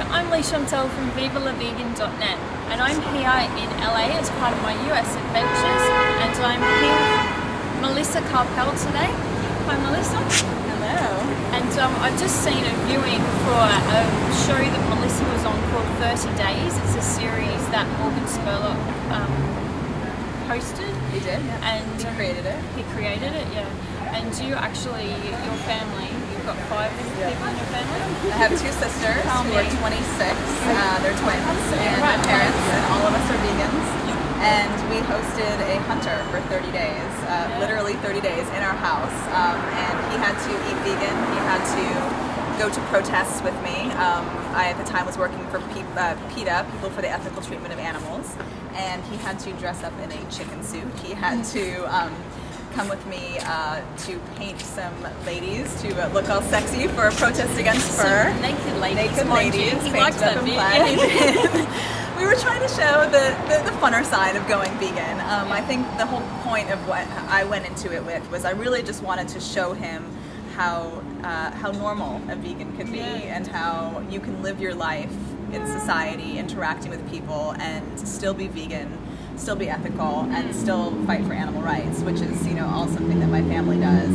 I'm Leigh-Chantelle from VivaLaVegan.net, and I'm here in LA as part of my US adventures, and I'm here with Melissa Karpel today. Hi Melissa. Hello. And I've just seen a viewing for a show that Melissa was on called 30 Days. It's a series that Morgan Spurlock hosted. He did, yeah. And he created it. He created it, yeah. And you actually, your family, you've got 5 people in your family? I have 2 sisters who are 26. They're twins, and my parents, and all of us are vegans. And we hosted a hunter for 30 days, literally 30 days in our house. And he had to eat vegan. He had to go to protests with me. I, at the time, was working for PETA, People for the Ethical Treatment of Animals. And he had to dress up in a chicken suit. He had to come with me to paint some ladies to look all sexy for a protest against fur. Some naked ladies. Naked ladies. He likes that bit. We were trying to show the funner side of going vegan. I think the whole point of what I went into it with was I really just wanted to show him how normal a vegan could be, and how you can live your life in society, interacting with people, and still be vegan, still be ethical, and still fight for animal rights, which is, you know, all something that my family does.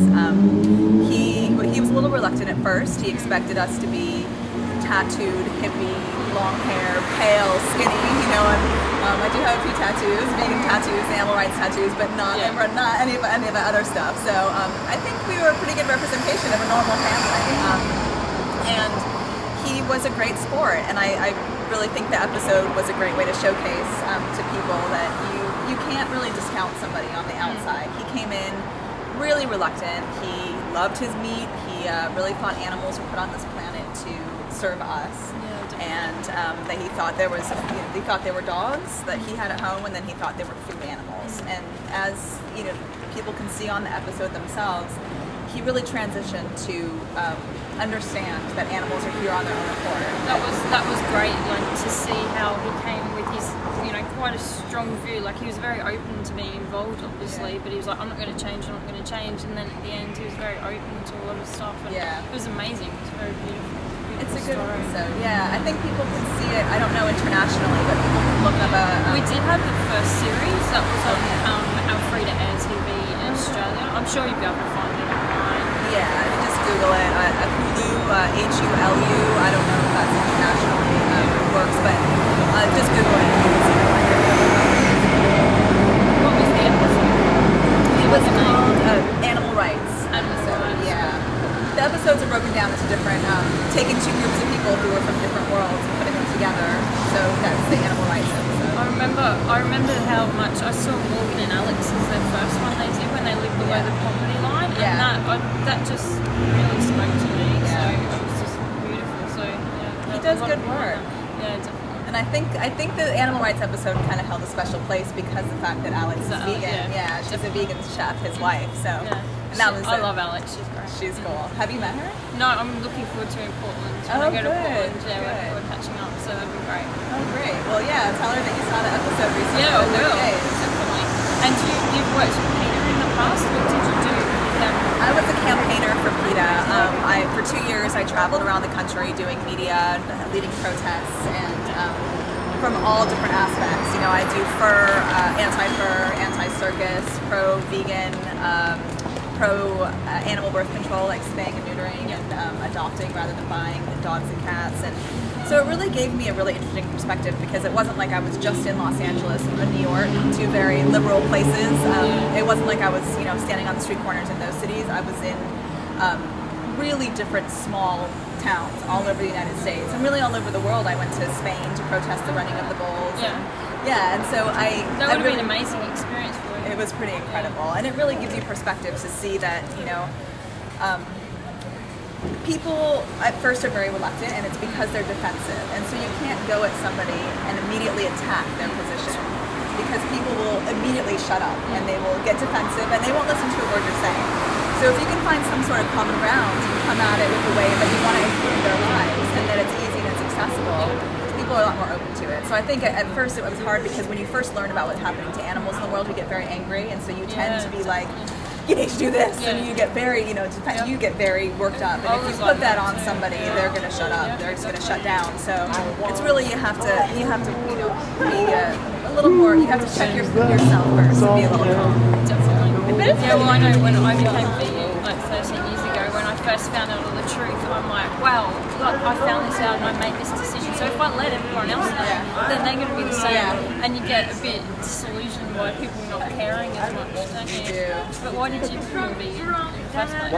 He was a little reluctant at first. He expected us to be tattooed, hippie, long hair, pale, skinny, you know, and I do have a few tattoos, vegan tattoos, animal rights tattoos, but not any of the other stuff. So I think we were a pretty good representation of a normal family. And he was a great sport, and I really think the episode was a great way to showcase to people that you can't really discount somebody on the outside. He came in really reluctant. He loved his meat. He really thought animals were put on this planet to serve us, and that he thought there was, he thought they were dogs that he had at home, and then he thought they were food animals. And as you know, people can see on the episode themselves, he really transitioned to understand that animals are here on their own accord. That was great, like, to see how he came with his, you know, quite a strong view. Like, he was very open to being involved, obviously, but he was like, I'm not going to change, I'm not going to change. And then at the end, he was very open to a lot of stuff. And it was amazing. It was very beautiful. It's a good episode. Yeah, I think people can see it. I don't know internationally, but people can look up we did have the first series that was on our free-to-air TV in Australia. I'm sure you'll be able to find it online. Yeah, you just Google it. Hulu, H-U-L-U. I don't know if that's internationally works, but just Google it. What was the episode? It was called Animal Rights. Animal Rights. Yeah. The episodes are broken down into different, taking 2 groups of people who are from different worlds and putting them together. So that's the animal rights episode. I remember how much I saw Morgan and Alex as their first one they did when they lived below the poverty line, and that just really spoke to me. So it was just beautiful. So he does good work. Yeah, definitely. And I think the animal rights episode kind of held a special place because of the fact that Alex is vegan. Yeah, she's a vegan chef, his wife. So. I love Alex, she's great. She's cool. Have you met her? No, I'm looking forward to in Portland. When I go to Portland, we're catching up, so that'd be great. Oh, great. Well, yeah, tell her that you saw the episode recently. Yeah, I will. Definitely. And you've worked with PETA in the past? What did you do with them? I was a campaigner for PETA. For 2 years, I traveled around the country doing media, leading protests, and from all different aspects. You know, I do fur, anti-fur, anti-circus, pro-vegan, pro-animal birth control, like spaying and neutering and adopting rather than buying dogs and cats. And so it really gave me a really interesting perspective, because it wasn't like I was just in Los Angeles or New York, 2 very liberal places. It wasn't like I was, you know, standing on the street corners in those cities. I was in really different small towns all over the United States, and really all over the world. I went to Spain to protest the running of the bulls. And so that would have been an amazing experience for you. It was pretty incredible, and it really gives you perspective to see that, you know, people at first are very reluctant, and it's because they're defensive, and so you can't go at somebody and immediately attack their position, because people will immediately shut up and they will get defensive and they won't listen to a word you're saying. So if you can find some sort of common ground and come at it with a way that you want to improve their lives and that it's easy and it's accessible, people are a lot more open to it. So I think at first it was hard, because when you first learn about what's happening to animals in the world, you get very angry, and so you tend to be like, you need to do this, Yeah. and you get very, you know, you get very worked up. And if you put that on somebody, they're going to shut up. They're just going to shut down. So it's really you have to you know, be a little more. You have to check yourself first and be a little calm. Definitely. Yeah, well, I know when I became vegan like 13 years ago, when I first found out all the truth, I'm like, wow, look, I found this out and I made this decision. So if I let everyone else know, then they're going to be the same. And you get a bit disillusioned by people not caring as much, don't you? But why did you become vegan in the first place?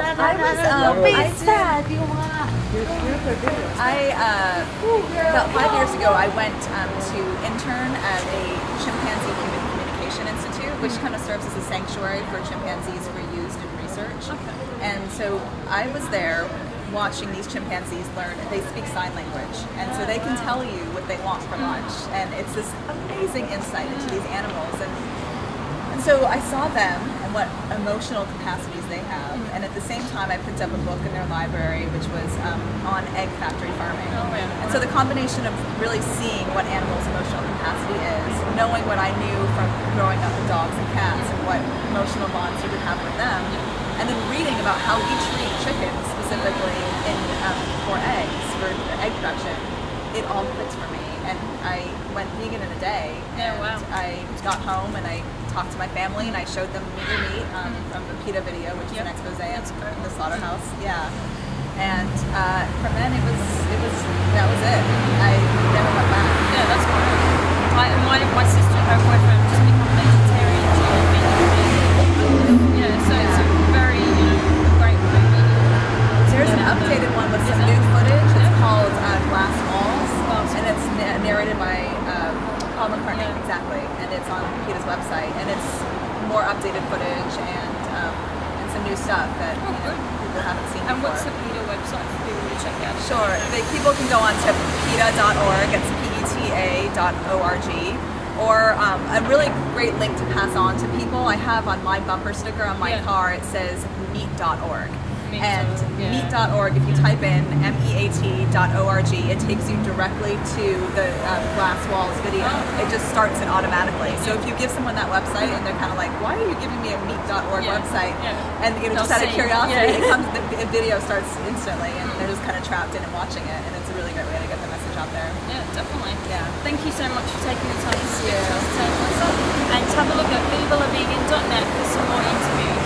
About 5 years ago, I went to intern at a chimpanzee human communication institute, which kind of serves as a sanctuary for chimpanzees who are used in research. And so I was there watching these chimpanzees learn. They speak sign language, and so they can tell you what they want for lunch. And it's this amazing insight into these animals. And so I saw them and what emotional capacities they have. And at the same time, I picked up a book in their library, which was on egg factory farming. And so the combination of really seeing what animals' emotional capacity is, knowing what I knew from growing up with dogs and cats and what emotional bonds you would have with them, and then reading about how we treat chickens specifically for eggs, for egg production, it all clicked for me. And I went vegan in a day. And I got home and I talked to my family and I showed them meat from the PETA video, which is an expose in the slaughterhouse. And from then that was it. I never went back. Yeah, that's great. My sister and her boyfriend just become vegetarian. She had been vegan. Yeah, so it's a very great movie. There's an updated one with some new footage. It's called Glass Walls, and it's narrated by Paul McCartney, exactly, and it's on PETA's website, and it's more updated footage and some new stuff that people haven't seen before. And what's the PETA website for people to check out? Sure, people can go on to PETA.org, it's PETA.org, or a really great link to pass on to people. I have on my bumper sticker on my car, it says meat.org. And meat.org, if you type in meat.org, it takes you directly to the Glass Walls video. It just starts it automatically. So if you give someone that website and they're kind of like, why are you giving me a meat.org website? And just out of curiosity, the video starts instantly, and they're just kind of trapped in and watching it, and it's a really great way to get the message out there. Yeah, definitely. Yeah. Thank you so much for taking the time to speak to us today, Melissa. And have a look at vivalavegan.net for some more interviews.